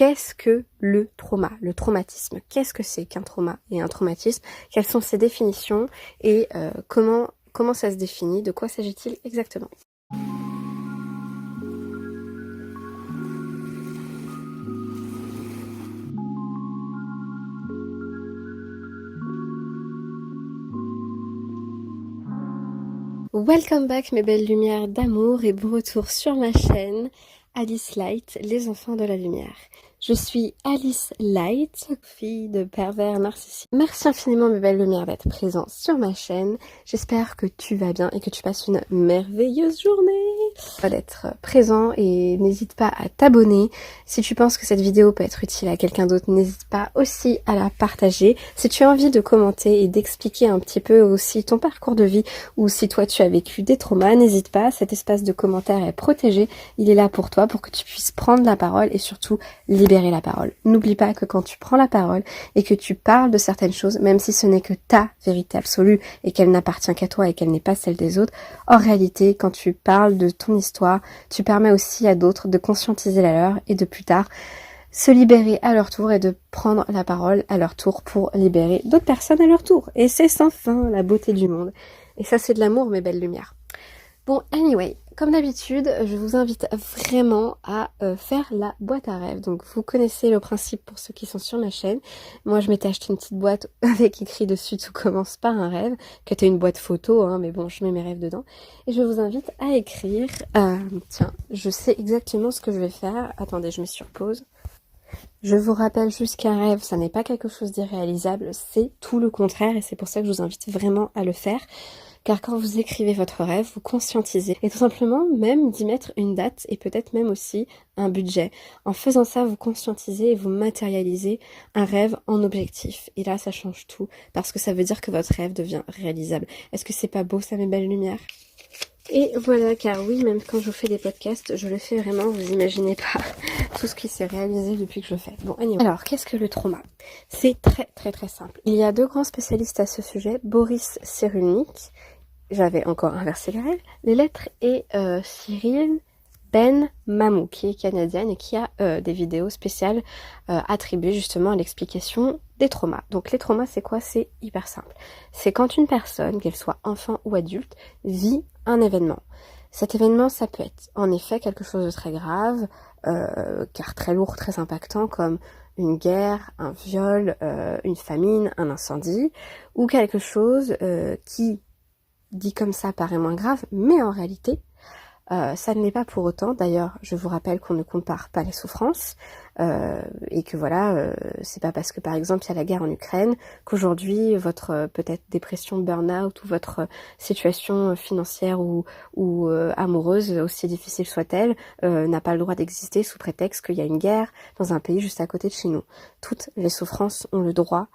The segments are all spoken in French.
Qu'est-ce que le trauma, le traumatisme? Qu'est-ce que c'est qu'un trauma et un traumatisme? Quelles sont ses définitions et comment ça se définit? De quoi s'agit-il exactement? Welcome back mes belles lumières d'amour et bon retour sur ma chaîne Alice Light, les enfants de la lumière. Je suis Alice Light, fille de pervers narcissique. Merci infiniment mes belles lumières d'être présent sur ma chaîne. J'espère que tu vas bien et que tu passes une merveilleuse journée. D'être présent et n'hésite pas à t'abonner. Si tu penses que cette vidéo peut être utile à quelqu'un d'autre, n'hésite pas aussi à la partager. Si tu as envie de commenter et d'expliquer un petit peu aussi ton parcours de vie ou si toi tu as vécu des traumas, n'hésite pas. Cet espace de commentaires est protégé. Il est là pour toi, pour que tu puisses prendre la parole et surtout libérer la parole. N'oublie pas que quand tu prends la parole et que tu parles de certaines choses, même si ce n'est que ta vérité absolue et qu'elle n'appartient qu'à toi et qu'elle n'est pas celle des autres, en réalité, quand tu parles de ton histoire, tu permets aussi à d'autres de conscientiser la leur et de plus tard se libérer à leur tour et de prendre la parole à leur tour pour libérer d'autres personnes à leur tour. Et c'est sans fin la beauté du monde. Et ça, c'est de l'amour, mes belles lumières. Bon, anyway, comme d'habitude, je vous invite vraiment à faire la boîte à rêves. Donc, vous connaissez le principe pour ceux qui sont sur ma chaîne. Moi, je m'étais acheté une petite boîte avec écrit dessus « Tout commence par un rêve », qui était une boîte photo, hein, mais bon, je mets mes rêves dedans. Et je vous invite à écrire... tiens, je sais exactement ce que je vais faire. Attendez, je me surpose. Je vous rappelle juste qu'un rêve, ça n'est pas quelque chose d'irréalisable, c'est tout le contraire et c'est pour ça que je vous invite vraiment à le faire. Car quand vous écrivez votre rêve, vous conscientisez et tout simplement même d'y mettre une date et peut-être même aussi un budget. En faisant ça, vous conscientisez et vous matérialisez un rêve en objectif. Et là, ça change tout parce que ça veut dire que votre rêve devient réalisable. Est-ce que c'est pas beau ça, mes belles lumières ? Et voilà, car oui, même quand je fais des podcasts, je le fais vraiment, vous imaginez pas tout ce qui s'est réalisé depuis que je le fais. Bon, anyway. Alors, qu'est-ce que le trauma? C'est très simple. Il y a deux grands spécialistes à ce sujet, Boris Cyrulnik, j'avais encore inversé les lettres, et Cyril Ben Mamou, qui est canadienne et qui a des vidéos spéciales attribuées justement à l'explication des traumas. Donc les traumas, c'est quoi? C'est hyper simple. C'est quand une personne, qu'elle soit enfant ou adulte, vit un événement. Cet événement, ça peut être en effet quelque chose de très grave, car très lourd, très impactant, comme une guerre, un viol, une famine, un incendie, ou quelque chose qui, dit comme ça, paraît moins grave, mais en réalité, ça ne l'est pas pour autant. D'ailleurs, je vous rappelle qu'on ne compare pas les souffrances et que voilà, c'est pas parce que par exemple il y a la guerre en Ukraine qu'aujourd'hui votre peut-être dépression, burn-out ou votre situation financière ou amoureuse, aussi difficile soit-elle, n'a pas le droit d'exister sous prétexte qu'il y a une guerre dans un pays juste à côté de chez nous. Toutes les souffrances ont le droit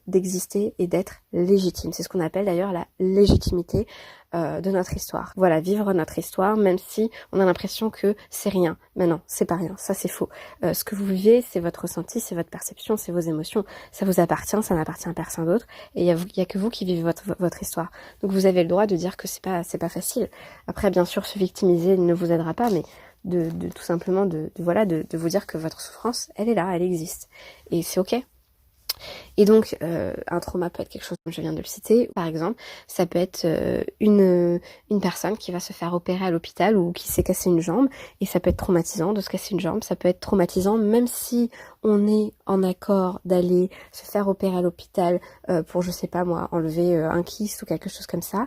d'exister et d'être légitimes. C'est ce qu'on appelle d'ailleurs la légitimité de notre histoire. Voilà, vivre notre histoire, même si on a l'impression que c'est rien. Mais non, c'est pas rien, ça c'est faux. Ce que vous vivez, c'est votre ressenti, c'est votre perception, c'est vos émotions. Ça vous appartient, ça n'appartient à personne d'autre. Et il y a que vous qui vivez votre histoire. Donc vous avez le droit de dire que c'est pas facile. Après, bien sûr, se victimiser ne vous aidera pas, mais de tout simplement de vous dire que votre souffrance, elle est là, elle existe. Et c'est ok. Et donc, un trauma peut être quelque chose, comme je viens de le citer. Par exemple, ça peut être une personne qui va se faire opérer à l'hôpital ou qui s'est cassé une jambe. Et ça peut être traumatisant de se casser une jambe. Ça peut être traumatisant même si on est en accord d'aller se faire opérer à l'hôpital pour, je sais pas moi, enlever un kyste ou quelque chose comme ça.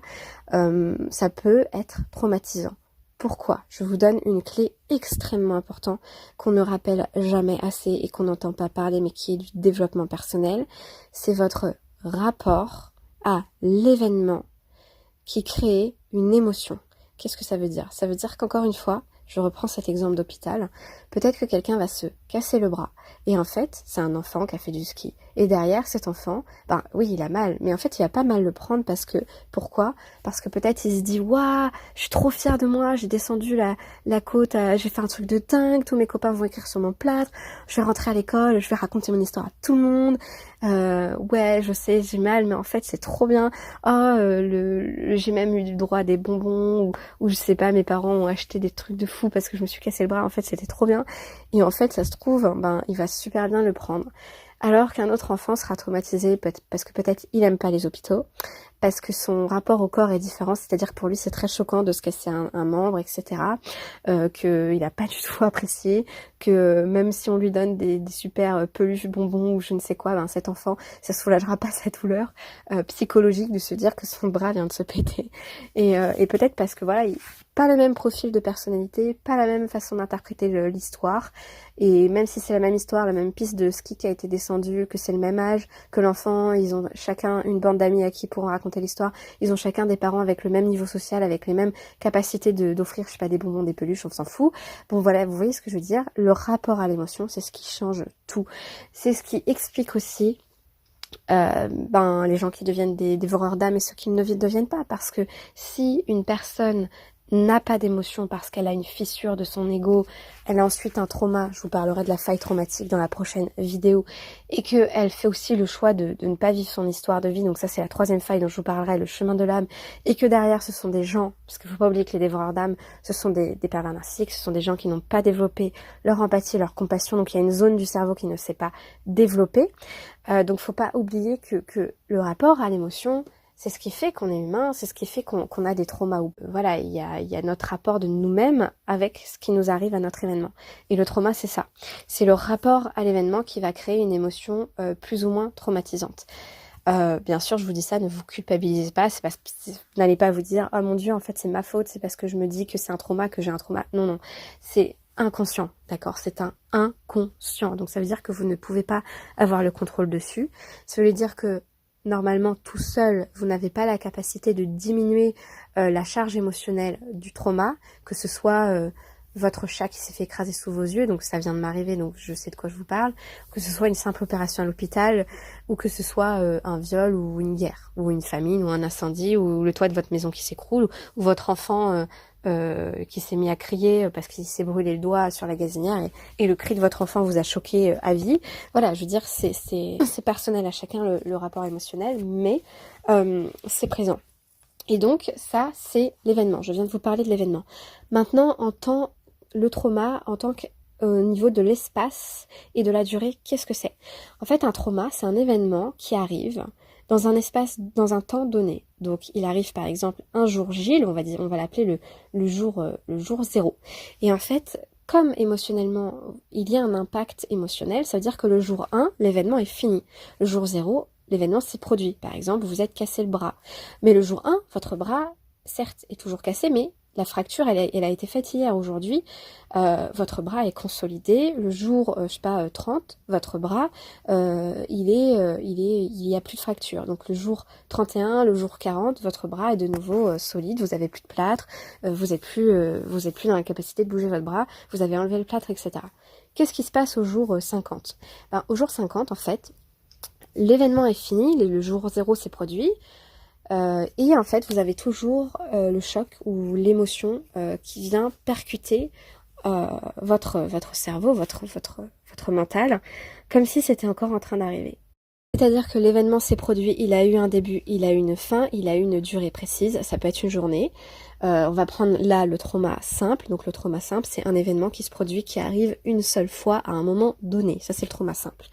Ça peut être traumatisant. Pourquoi? Je vous donne une clé extrêmement importante qu'on ne rappelle jamais assez et qu'on n'entend pas parler mais qui est du développement personnel. C'est votre rapport à l'événement qui crée une émotion. Qu'est-ce que ça veut dire? Ça veut dire qu'encore une fois, je reprends cet exemple d'hôpital, peut-être que quelqu'un va se casser le bras. Et en fait, c'est un enfant qui a fait du ski. Et derrière, cet enfant, ben oui, il a mal. Mais en fait, il va pas mal le prendre parce que... Pourquoi? Parce que peut-être il se dit « Waouh, je suis trop fière de moi, j'ai descendu la côte, j'ai fait un truc de dingue, tous mes copains vont écrire sur mon plâtre, je vais rentrer à l'école, je vais raconter mon histoire à tout le monde. Ouais, je sais, j'ai mal, mais en fait, c'est trop bien. Oh, j'ai même eu du droit à des bonbons ou je sais pas, mes parents ont acheté des trucs de fou parce que je me suis cassé le bras. En fait, c'était trop bien. Et en fait, ça se trouve, ben, il va super bien le prendre. Alors qu'un autre enfant sera traumatisé parce que peut-être il aime pas les hôpitaux, parce que son rapport au corps est différent, c'est-à-dire que pour lui c'est très choquant de se casser un membre, etc. Qu'il a pas du tout apprécié, que même si on lui donne des super peluches bonbons ou je ne sais quoi, ben cet enfant, ça soulagera pas sa douleur psychologique de se dire que son bras vient de se péter. Et peut-être parce que voilà, pas le même profil de personnalité, pas la même façon d'interpréter l'histoire, et même si c'est la même histoire, la même piste de ski qui a été descendue, que c'est le même âge, que l'enfant, ils ont chacun une bande d'amis à qui pourront raconter l'histoire, ils ont chacun des parents avec le même niveau social, avec les mêmes capacités d'offrir, je sais pas, des bonbons, des peluches, on s'en fout. Bon voilà, vous voyez ce que je veux dire, le rapport à l'émotion, c'est ce qui change tout. C'est ce qui explique aussi les gens qui deviennent des dévoreurs d'âme et ceux qui ne deviennent pas, parce que si une personne n'a pas d'émotion parce qu'elle a une fissure de son ego, elle a ensuite un trauma, je vous parlerai de la faille traumatique dans la prochaine vidéo, et qu'elle fait aussi le choix de ne pas vivre son histoire de vie, donc ça c'est la troisième faille dont je vous parlerai, le chemin de l'âme, et que derrière ce sont des gens, parce qu'il ne faut pas oublier que les dévoreurs d'âme, ce sont des pervers narcissiques, ce sont des gens qui n'ont pas développé leur empathie, leur compassion, donc il y a une zone du cerveau qui ne s'est pas développée, donc faut pas oublier que le rapport à l'émotion, c'est ce qui fait qu'on est humain, c'est ce qui fait qu'on a des traumas. Voilà, il y a notre rapport de nous-mêmes avec ce qui nous arrive à notre événement. Et le trauma, c'est ça. C'est le rapport à l'événement qui va créer une émotion plus ou moins traumatisante. Bien sûr, je vous dis ça, ne vous culpabilisez pas, c'est parce que vous n'allez pas vous dire « Oh mon Dieu, en fait, c'est ma faute, c'est parce que je me dis que c'est un trauma, que j'ai un trauma. » Non, non, c'est inconscient, d'accord? C'est un inconscient. Donc ça veut dire que vous ne pouvez pas avoir le contrôle dessus. Ça veut dire que normalement, tout seul, vous n'avez pas la capacité de diminuer la charge émotionnelle du trauma, que ce soit votre chat qui s'est fait écraser sous vos yeux, donc ça vient de m'arriver, donc je sais de quoi je vous parle, que ce soit une simple opération à l'hôpital, ou que ce soit un viol ou une guerre, ou une famine, ou un incendie, ou le toit de votre maison qui s'écroule, ou votre enfant qui s'est mis à crier parce qu'il s'est brûlé le doigt sur la gazinière et le cri de votre enfant vous a choqué à vie. Voilà, je veux dire, c'est personnel à chacun le rapport émotionnel, mais c'est présent. Et donc, ça, c'est l'événement. Je viens de vous parler de l'événement. Maintenant, le trauma, en tant qu'au niveau de l'espace et de la durée, qu'est-ce que c'est? En fait, un trauma, c'est un événement qui arrive dans un espace, dans un temps donné. Donc, il arrive par exemple un jour J, on va l'appeler le jour 0. Et en fait, comme émotionnellement, il y a un impact émotionnel, ça veut dire que le jour 1, l'événement est fini. Le jour 0, l'événement s'est produit. Par exemple, vous êtes cassé le bras. Mais le jour 1, votre bras, certes, est toujours cassé, mais la fracture, elle a été faite hier. Aujourd'hui, votre bras est consolidé. Le jour, 30, votre bras, il y a plus de fracture. Donc le jour 31, le jour 40, votre bras est de nouveau solide. Vous avez plus de plâtre. Vous êtes plus dans la capacité de bouger votre bras. Vous avez enlevé le plâtre, etc. Qu'est-ce qui se passe au jour 50? Au jour 50, en fait, l'événement est fini. Le jour 0 s'est produit. Et en fait, vous avez toujours le choc ou l'émotion qui vient percuter votre cerveau, votre mental, comme si c'était encore en train d'arriver. C'est-à-dire que l'événement s'est produit, il a eu un début, il a eu une fin, il a eu une durée précise, ça peut être une journée. On va prendre là le trauma simple. Donc le trauma simple, c'est un événement qui se produit, qui arrive une seule fois à un moment donné. Ça, c'est le trauma simple.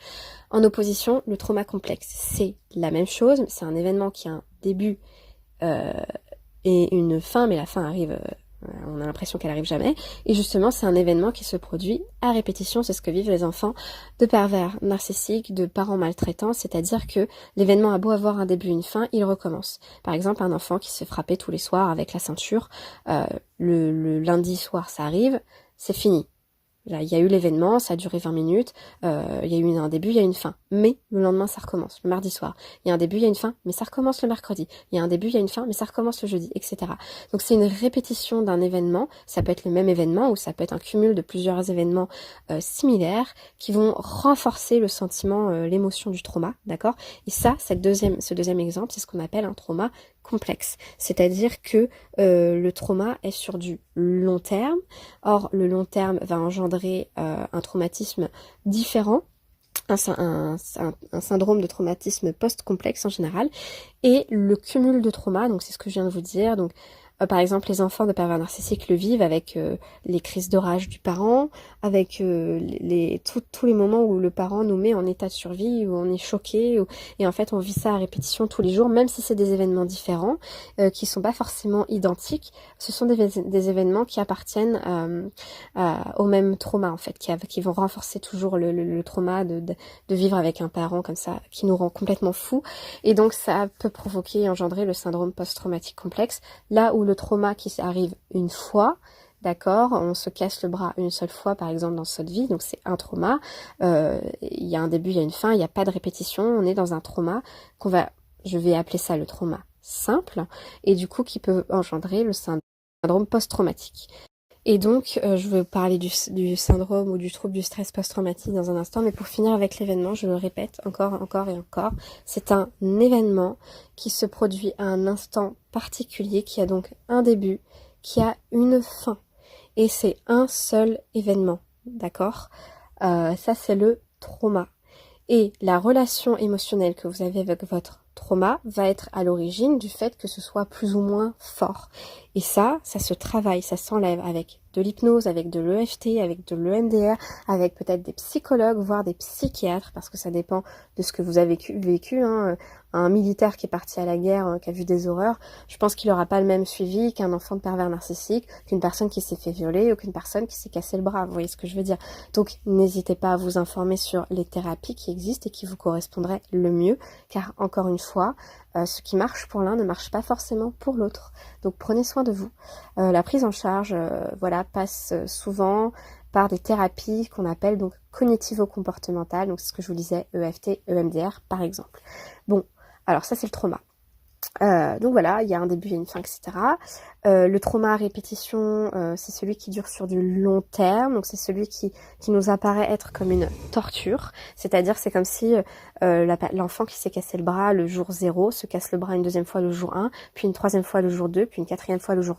En opposition, le trauma complexe, c'est la même chose. C'est un événement qui a un début et une fin, mais la fin arrive... on a l'impression qu'elle arrive jamais. Et justement, c'est un événement qui se produit à répétition. C'est ce que vivent les enfants de pervers narcissiques, de parents maltraitants. C'est-à-dire que l'événement a beau avoir un début et une fin, il recommence. Par exemple, un enfant qui se fait frapper tous les soirs avec la ceinture. Le lundi soir, ça arrive, c'est fini. Là, il y a eu l'événement, ça a duré 20 minutes, il y a eu un début, il y a une fin. Mais le lendemain, ça recommence, le mardi soir. Il y a un début, il y a une fin, mais ça recommence le mercredi. Il y a un début, il y a une fin, mais ça recommence le jeudi, etc. Donc c'est une répétition d'un événement, ça peut être le même événement ou ça peut être un cumul de plusieurs événements similaires qui vont renforcer le sentiment, l'émotion du trauma, d'accord? Et ça, ce deuxième exemple, c'est ce qu'on appelle un trauma complexe. C'est-à-dire que le trauma est sur du long terme. Or, le long terme va engendrer un traumatisme différent, un syndrome de traumatisme post-complexe en général, et le cumul de trauma, donc c'est ce que je viens de vous dire, donc Par exemple, les enfants de pervers narcissiques le vivent avec les crises de rage du parent, avec tous les moments où le parent nous met en état de survie, où on est choqué, et en fait on vit ça à répétition tous les jours, même si c'est des événements différents, qui sont pas forcément identiques. Ce sont des événements qui appartiennent au même trauma en fait, qui vont renforcer toujours le trauma de vivre avec un parent comme ça, qui nous rend complètement fous. Et donc ça peut provoquer et engendrer le syndrome post-traumatique complexe, là où le trauma qui arrive une fois, d'accord, on se casse le bras une seule fois par exemple dans notre vie, donc c'est un trauma, il y a un début, il y a une fin, il n'y a pas de répétition, on est dans un trauma je vais appeler ça le trauma simple, et du coup qui peut engendrer le syndrome post-traumatique. Et donc, je vais parler du syndrome ou du trouble du stress post-traumatique dans un instant, mais pour finir avec l'événement, je le répète encore et encore, c'est un événement qui se produit à un instant particulier, qui a donc un début, qui a une fin. Et c'est un seul événement, d'accord ? Ça, c'est le trauma. Et la relation émotionnelle que vous avez avec votre trauma va être à l'origine du fait que ce soit plus ou moins fort. Et ça se travaille, ça s'enlève avec de l'hypnose, avec de l'EFT, avec de l'EMDR, avec peut-être des psychologues, voire des psychiatres, parce que ça dépend de ce que vous avez vécu. Un militaire qui est parti à la guerre, qui a vu des horreurs, je pense qu'il n'aura pas le même suivi qu'un enfant de pervers narcissique, qu'une personne qui s'est fait violer ou qu'une personne qui s'est cassé le bras. Vous voyez ce que je veux dire? Donc n'hésitez pas à vous informer sur les thérapies qui existent et qui vous correspondraient le mieux, car encore une fois, ce qui marche pour l'un ne marche pas forcément pour l'autre. Donc prenez soin de vous. La prise en charge, passe souvent par des thérapies qu'on appelle donc cognitivo-comportementales. Donc c'est ce que je vous disais, EFT, EMDR par exemple. Bon, alors ça c'est le trauma. Donc voilà, il y a un début, il y a une fin, etc. Le trauma à répétition, c'est celui qui dure sur du long terme, donc c'est celui qui nous apparaît être comme une torture, c'est-à-dire c'est comme si l'enfant qui s'est cassé le bras le jour 0 se casse le bras une deuxième fois le jour 1, puis une troisième fois le jour 2, puis une quatrième fois le jour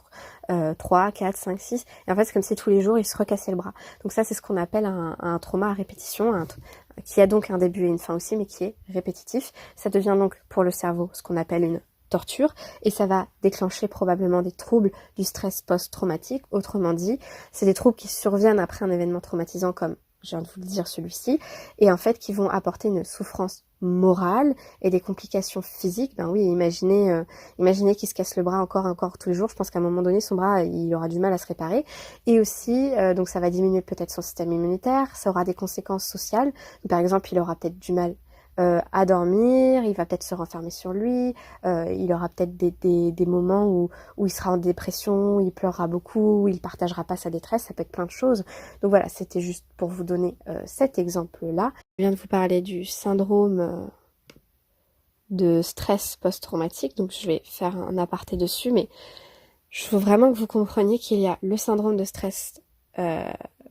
3, 4, 5, 6, et en fait c'est comme si tous les jours il se recassait le bras. Donc ça c'est ce qu'on appelle un trauma à répétition, qui a donc un début et une fin aussi, mais qui est répétitif. Ça devient donc pour le cerveau ce qu'on appelle une torture, et ça va déclencher probablement des troubles du stress post-traumatique. Autrement dit, c'est des troubles qui surviennent après un événement traumatisant comme je viens de vous le dire celui-ci, et en fait qui vont apporter une souffrance morale et des complications physiques. Ben oui, imaginez qu'il se casse le bras encore tous les jours, je pense qu'à un moment donné son bras il aura du mal à se réparer, et aussi donc ça va diminuer peut-être son système immunitaire, ça aura des conséquences sociales. Par exemple, il aura peut-être du mal à dormir, il va peut-être se renfermer sur lui, il aura peut-être des moments où il sera en dépression, où il pleurera beaucoup, où il partagera pas sa détresse, ça peut être plein de choses. Donc voilà, c'était juste pour vous donner cet exemple-là. Je viens de vous parler du syndrome de stress post-traumatique, donc je vais faire un aparté dessus, mais je veux vraiment que vous compreniez qu'il y a le syndrome de stress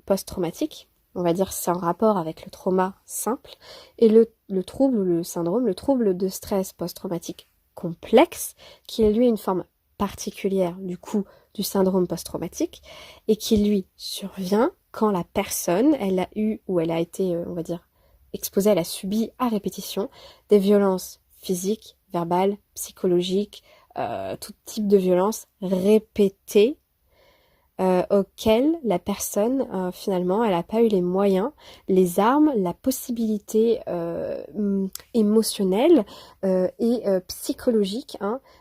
post-traumatique, on va dire que c'est en rapport avec le trauma simple, et le trouble ou le syndrome, le trouble de stress post-traumatique complexe, qui est lui une forme particulière du coup du syndrome post-traumatique, et qui lui survient quand la personne, elle a eu ou elle a été, on va dire, exposée, elle a subi à répétition des violences physiques, verbales, psychologiques, tout type de violence répétée, auquel la personne finalement elle n'a pas eu les moyens, les armes, la possibilité émotionnelle et psychologique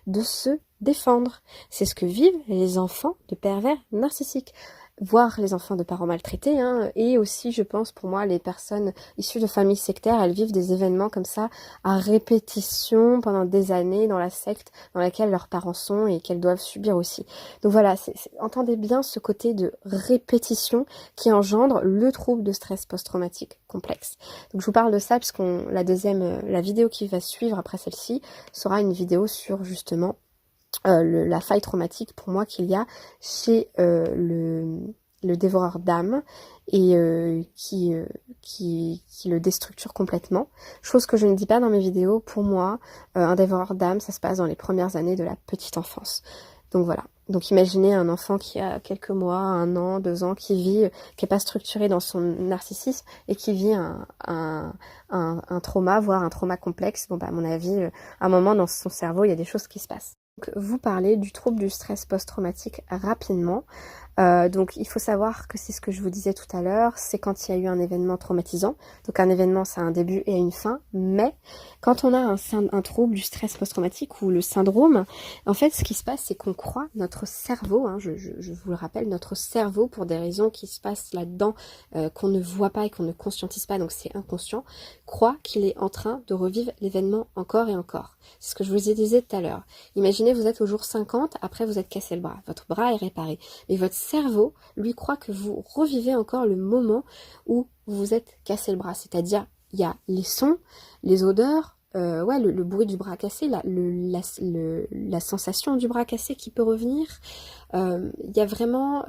de se défendre. C'est ce que vivent les enfants de pervers narcissiques, voire les enfants de parents maltraités, et aussi je pense pour moi les personnes issues de familles sectaires, elles vivent des événements comme ça à répétition pendant des années dans la secte dans laquelle leurs parents sont et qu'elles doivent subir aussi. Donc voilà, entendez bien ce côté de répétition qui engendre le trouble de stress post-traumatique complexe. Donc je vous parle de ça parce la vidéo qui va suivre après celle-ci sera une vidéo sur justement la faille traumatique pour moi qu'il y a chez le dévoreur d'âme et qui le déstructure complètement. Chose que je ne dis pas dans mes vidéos, pour moi, un dévoreur d'âme, ça se passe dans les premières années de la petite enfance. Donc voilà. Donc imaginez un enfant qui a quelques mois, 1 an, 2 ans, qui n'est pas structuré dans son narcissisme et qui vit un trauma, voire un trauma complexe. Bon bah à mon avis, à un moment dans son cerveau, il y a des choses qui se passent. Donc, vous parlez du trouble du stress post-traumatique rapidement. Donc il faut savoir que c'est ce que je vous disais tout à l'heure, c'est quand il y a eu un événement traumatisant. Donc un événement, ça a un début et une fin, mais quand on a un trouble du stress post-traumatique ou le syndrome, en fait ce qui se passe, c'est qu'on croit, notre cerveau, hein, je vous le rappelle, notre cerveau, pour des raisons qui se passent là-dedans, qu'on ne voit pas et qu'on ne conscientise pas, donc c'est inconscient, croit qu'il est en train de revivre l'événement encore et encore. C'est ce que je vous disais tout à l'heure. Imaginez, vous êtes au jour 50, après vous êtes cassé le bras, votre bras est réparé, mais votre cerveau, lui, croit que vous revivez encore le moment où vous vous êtes cassé le bras. C'est-à-dire, il y a les sons, les odeurs, le bruit du bras cassé, la sensation du bras cassé qui peut revenir. Il y a vraiment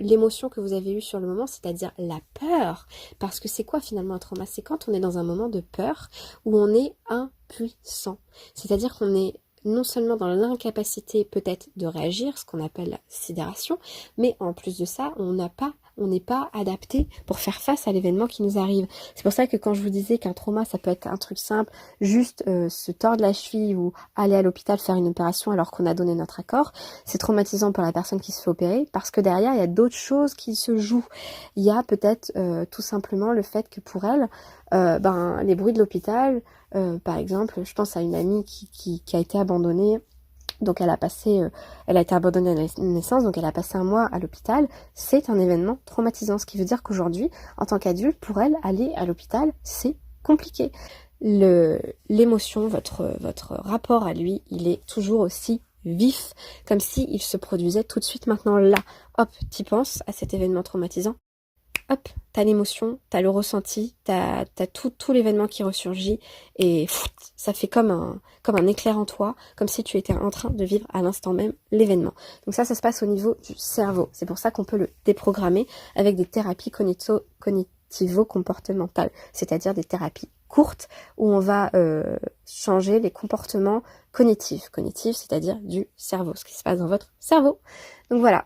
l'émotion que vous avez eue sur le moment, c'est-à-dire la peur. Parce que c'est quoi finalement un trauma? C'est quand on est dans un moment de peur où on est impuissant. C'est-à-dire qu'on est non seulement dans l'incapacité peut-être de réagir, ce qu'on appelle la sidération, mais en plus de ça, on n'est pas adapté pour faire face à l'événement qui nous arrive. C'est pour ça que quand je vous disais qu'un trauma, ça peut être un truc simple, juste se tordre la cheville ou aller à l'hôpital faire une opération alors qu'on a donné notre accord, c'est traumatisant pour la personne qui se fait opérer parce que derrière, il y a d'autres choses qui se jouent. Il y a peut-être tout simplement le fait que pour elle, les bruits de l'hôpital, par exemple, je pense à une amie qui a été abandonnée. Donc elle a été abandonnée à la naissance, donc elle a passé un mois à l'hôpital. C'est un événement traumatisant, ce qui veut dire qu'aujourd'hui, en tant qu'adulte, pour elle, aller à l'hôpital, c'est compliqué. L'émotion, votre rapport à lui, il est toujours aussi vif, comme s'il se produisait tout de suite maintenant là. Hop, t'y penses à cet événement traumatisant. Hop, t'as l'émotion, t'as le ressenti, t'as tout l'événement qui ressurgit et ça fait comme un éclair en toi, comme si tu étais en train de vivre à l'instant même l'événement. Donc ça se passe au niveau du cerveau. C'est pour ça qu'on peut le déprogrammer avec des thérapies cognitivo-comportementales, c'est-à-dire des thérapies courtes où on va changer les comportements cognitifs. Cognitifs, c'est-à-dire du cerveau, ce qui se passe dans votre cerveau. Donc voilà.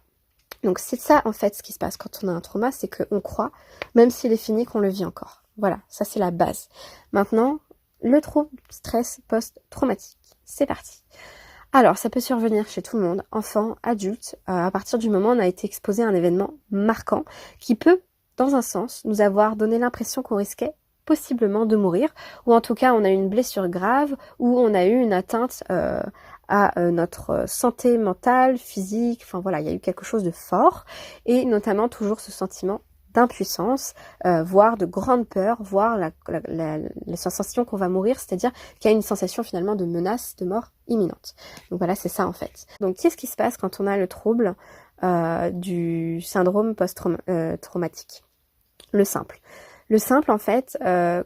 Donc c'est ça en fait ce qui se passe quand on a un trauma, c'est qu'on croit, même s'il est fini, qu'on le vit encore. Voilà, ça c'est la base. Maintenant, le trouble stress post-traumatique. C'est parti. Alors, ça peut survenir chez tout le monde, enfant, adulte, à partir du moment où on a été exposé à un événement marquant qui peut, dans un sens, nous avoir donné l'impression qu'on risquait possiblement de mourir, ou en tout cas on a eu une blessure grave, ou on a eu une atteinte à notre santé mentale, physique, enfin voilà, il y a eu quelque chose de fort, et notamment toujours ce sentiment d'impuissance, voire de grande peur, voire la sensation qu'on va mourir, c'est-à-dire qu'il y a une sensation finalement de menace de mort imminente. Donc voilà, c'est ça en fait. Donc qu'est-ce qui se passe quand on a le trouble du syndrome post-traumatique? Le simple en fait,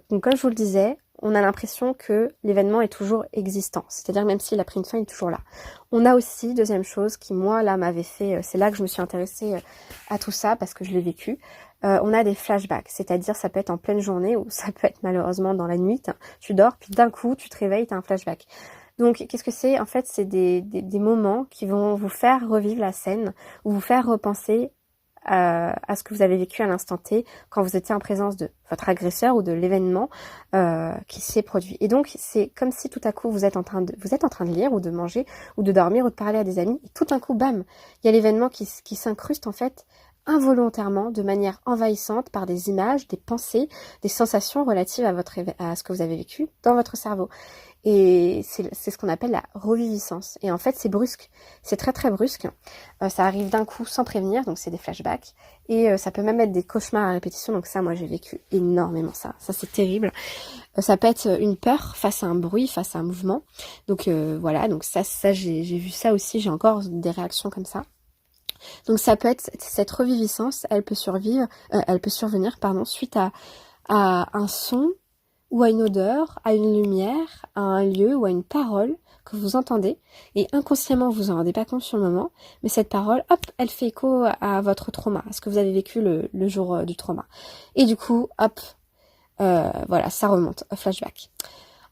donc comme je vous le disais, on a l'impression que l'événement est toujours existant, c'est-à-dire même s'il a pris une fin, il est toujours là. On a aussi, deuxième chose qui moi là m'avait fait, c'est là que je me suis intéressée à tout ça parce que je l'ai vécu, on a des flashbacks, c'est-à-dire ça peut être en pleine journée ou ça peut être malheureusement dans la nuit, tu dors puis d'un coup tu te réveilles, t'as un flashback. Donc qu'est-ce que c'est? En fait c'est des moments qui vont vous faire revivre la scène ou vous faire repenser à ce que vous avez vécu à l'instant T quand vous étiez en présence de votre agresseur ou de l'événement qui s'est produit. Et donc c'est comme si tout à coup vous êtes en train de lire ou de manger ou de dormir ou de parler à des amis et tout d'un coup bam, il y a l'événement qui s'incruste en fait involontairement, de manière envahissante par des images, des pensées, des sensations relatives à ce que vous avez vécu dans votre cerveau. Et c'est ce qu'on appelle la reviviscence. Et en fait, c'est brusque. C'est très très brusque. Ça arrive d'un coup sans prévenir, donc c'est des flashbacks. Et ça peut même être des cauchemars à répétition. Donc ça, moi, j'ai vécu énormément ça. Ça, c'est terrible. Ça peut être une peur face à un bruit, face à un mouvement. Donc voilà, donc ça j'ai vu ça aussi. J'ai encore des réactions comme ça. Donc ça peut être cette reviviscence, elle peut survenir, suite à un son ou à une odeur, à une lumière, à un lieu ou à une parole que vous entendez et inconsciemment vous en rendez pas compte sur le moment, mais cette parole, hop, elle fait écho à votre trauma, à ce que vous avez vécu le jour du trauma. Et du coup, hop, voilà, ça remonte, flashback.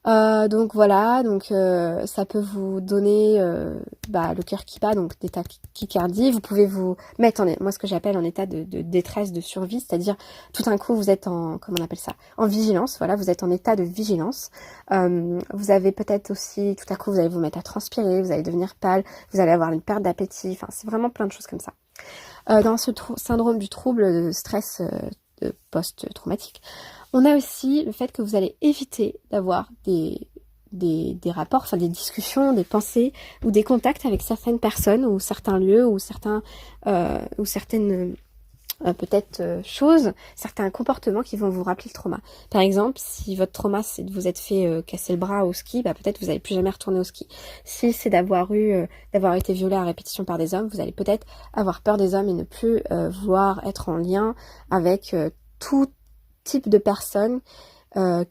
Donc voilà, donc ça peut vous donner le cœur qui bat, donc des tachycardie. Vous pouvez vous mettre moi ce que j'appelle en état de détresse, de survie, c'est-à-dire tout d'un coup vous êtes en, comment on appelle ça, en vigilance. Voilà, vous êtes en état de vigilance. Vous avez peut-être aussi, tout à coup vous allez vous mettre à transpirer, vous allez devenir pâle, vous allez avoir une perte d'appétit. Enfin, c'est vraiment plein de choses comme ça. Dans ce syndrome du trouble de stress post-traumatique, on a aussi le fait que vous allez éviter d'avoir des rapports, enfin des discussions, des pensées ou des contacts avec certaines personnes ou certains lieux ou certaines peut-être choses, certains comportements qui vont vous rappeler le trauma. Par exemple, si votre trauma c'est de vous être fait casser le bras au ski, peut-être vous n'allez plus jamais retourner au ski. Si c'est d'avoir été violé à répétition par des hommes, vous allez peut-être avoir peur des hommes et ne plus vouloir être en lien avec tout type de personnes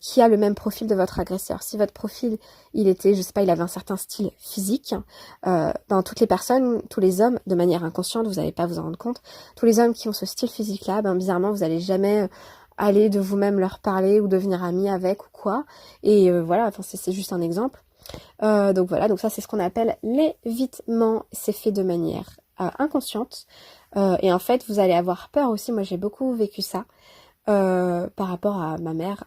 qui a le même profil de votre agresseur. Si votre profil, il était, je sais pas, il avait un certain style physique, toutes les personnes, tous les hommes, de manière inconsciente, vous n'allez pas vous en rendre compte, tous les hommes qui ont ce style physique-là, bizarrement, vous n'allez jamais aller de vous-même leur parler ou devenir ami avec ou quoi. Et voilà, enfin c'est juste un exemple. Donc voilà, donc ça c'est ce qu'on appelle l'évitement. C'est fait de manière inconsciente. Et en fait, vous allez avoir peur aussi. Moi, j'ai beaucoup vécu ça. Par rapport à ma mère,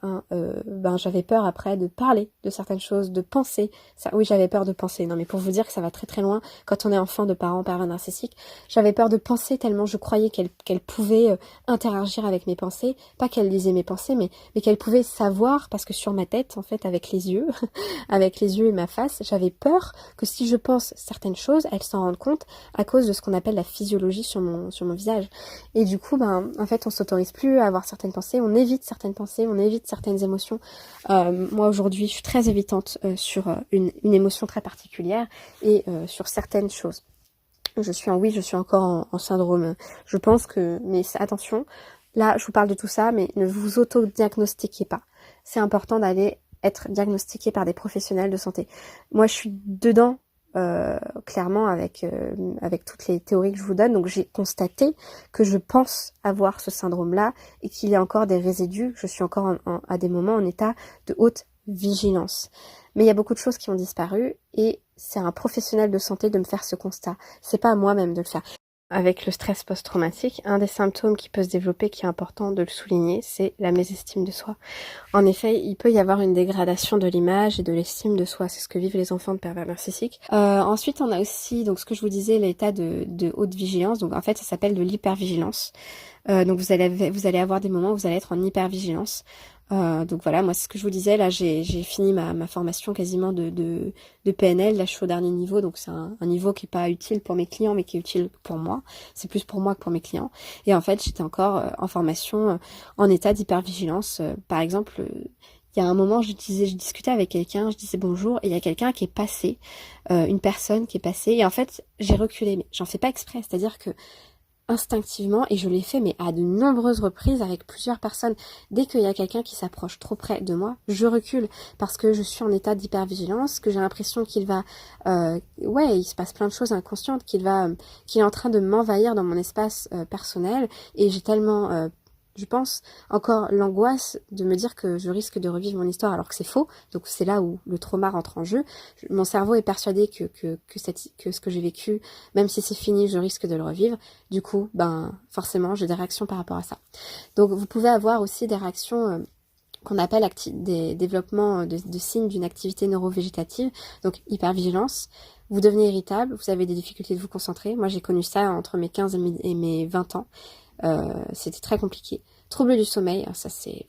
j'avais peur après de parler de certaines choses, de penser. Ça, oui, j'avais peur de penser. Non, mais pour vous dire que ça va très très loin, quand on est enfant de parents pervers narcissiques, j'avais peur de penser tellement je croyais qu'elle pouvait interagir avec mes pensées. Pas qu'elle lisait mes pensées, mais qu'elle pouvait savoir, parce que sur ma tête, en fait, avec les yeux, avec les yeux et ma face, j'avais peur que si je pense certaines choses, elle s'en rende compte à cause de ce qu'on appelle la physiologie sur mon visage. Et du coup, en fait, on s'autorise plus à avoir certaines pensées, on évite certaines pensées, on évite certaines émotions. Moi, aujourd'hui, je suis très évitante sur une émotion très particulière et sur certaines choses. Je suis encore en syndrome. Je pense que, mais attention, là, je vous parle de tout ça, mais ne vous auto-diagnostiquez pas. C'est important d'aller être diagnostiqué par des professionnels de santé. Moi, je suis dedans. Clairement avec toutes les théories que je vous donne, donc j'ai constaté que je pense avoir ce syndrome-là et qu'il y a encore des résidus, je suis encore à des moments en état de haute vigilance. Mais il y a beaucoup de choses qui ont disparu et c'est à un professionnel de santé de me faire ce constat. C'est pas à moi-même de le faire. Avec le stress post-traumatique, un des symptômes qui peut se développer, qui est important de le souligner, c'est la mésestime de soi. En effet, il peut y avoir une dégradation de l'image et de l'estime de soi. C'est ce que vivent les enfants de pervers narcissiques. Ensuite, on a aussi, donc ce que je vous disais, l'état de haute vigilance. Donc en fait, ça s'appelle de l'hypervigilance. Donc vous allez avoir des moments où vous allez être en hypervigilance. Donc voilà, moi c'est ce que je vous disais, là j'ai fini ma formation quasiment de PNL, là je suis au dernier niveau, donc c'est un niveau qui est pas utile pour mes clients mais qui est utile pour moi, c'est plus pour moi que pour mes clients. Et en fait j'étais encore en formation en état d'hypervigilance. Par exemple, il y a un moment je discutais avec quelqu'un, je disais bonjour et il y a quelqu'un qui est passé, une personne qui est passée et en fait j'ai reculé, mais j'en fais pas exprès, c'est-à-dire que instinctivement, et je l'ai fait mais à de nombreuses reprises avec plusieurs personnes, dès qu'il y a quelqu'un qui s'approche trop près de moi, je recule parce que je suis en état d'hypervigilance, que j'ai l'impression qu'il va il se passe plein de choses inconscientes, qu'il est en train de m'envahir dans mon espace personnel et j'ai tellement je pense encore l'angoisse de me dire que je risque de revivre mon histoire alors que c'est faux. Donc c'est là où le trauma rentre en jeu. Mon cerveau est persuadé que ce que j'ai vécu, même si c'est fini, je risque de le revivre. Du coup, forcément, j'ai des réactions par rapport à ça. Donc vous pouvez avoir aussi des réactions qu'on appelle des développements de signes d'une activité neurovégétative, donc hypervigilance. Vous devenez irritable, vous avez des difficultés de vous concentrer. Moi, j'ai connu ça entre mes 15 et mes 20 ans. C'était très compliqué. Trouble du sommeil, ça c'est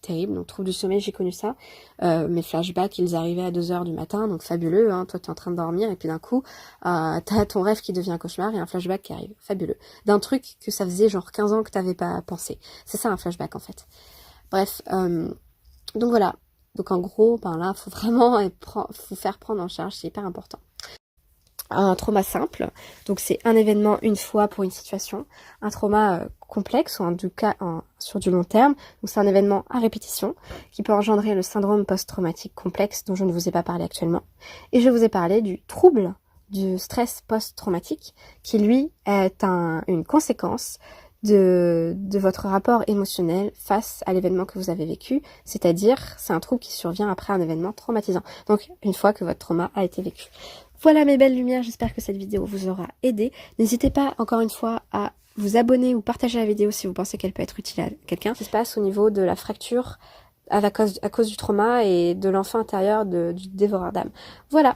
terrible. Donc trouble du sommeil, j'ai connu ça. Mes flashbacks, ils arrivaient à 2h du matin, donc fabuleux. Hein. Toi, t'es en train de dormir et puis d'un coup, t'as ton rêve qui devient un cauchemar et un flashback qui arrive. Fabuleux. D'un truc que ça faisait genre 15 ans que t'avais pas pensé. C'est ça un flashback en fait. Bref, donc voilà. Donc en gros, là, faut vraiment faut faire prendre en charge, c'est hyper important. Un trauma simple, donc c'est un événement une fois pour une situation. Un trauma complexe ou en tout cas sur du long terme, donc c'est un événement à répétition qui peut engendrer le syndrome post-traumatique complexe dont je ne vous ai pas parlé actuellement. Et je vous ai parlé du trouble du stress post-traumatique qui lui est une conséquence de votre rapport émotionnel face à l'événement que vous avez vécu, c'est-à-dire c'est un trouble qui survient après un événement traumatisant, donc une fois que votre trauma a été vécu. Voilà mes belles lumières, j'espère que cette vidéo vous aura aidé. N'hésitez pas encore une fois à vous abonner ou partager la vidéo si vous pensez qu'elle peut être utile à quelqu'un. Ce qui se passe au niveau de la fracture à cause du trauma et de l'enfant intérieur du dévoreur d'âme. Voilà.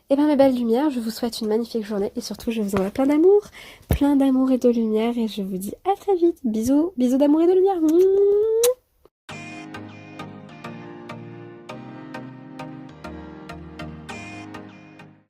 Et bien mes belles lumières, je vous souhaite une magnifique journée et surtout je vous envoie plein d'amour et de lumière et je vous dis à très vite. Bisous, bisous d'amour et de lumière.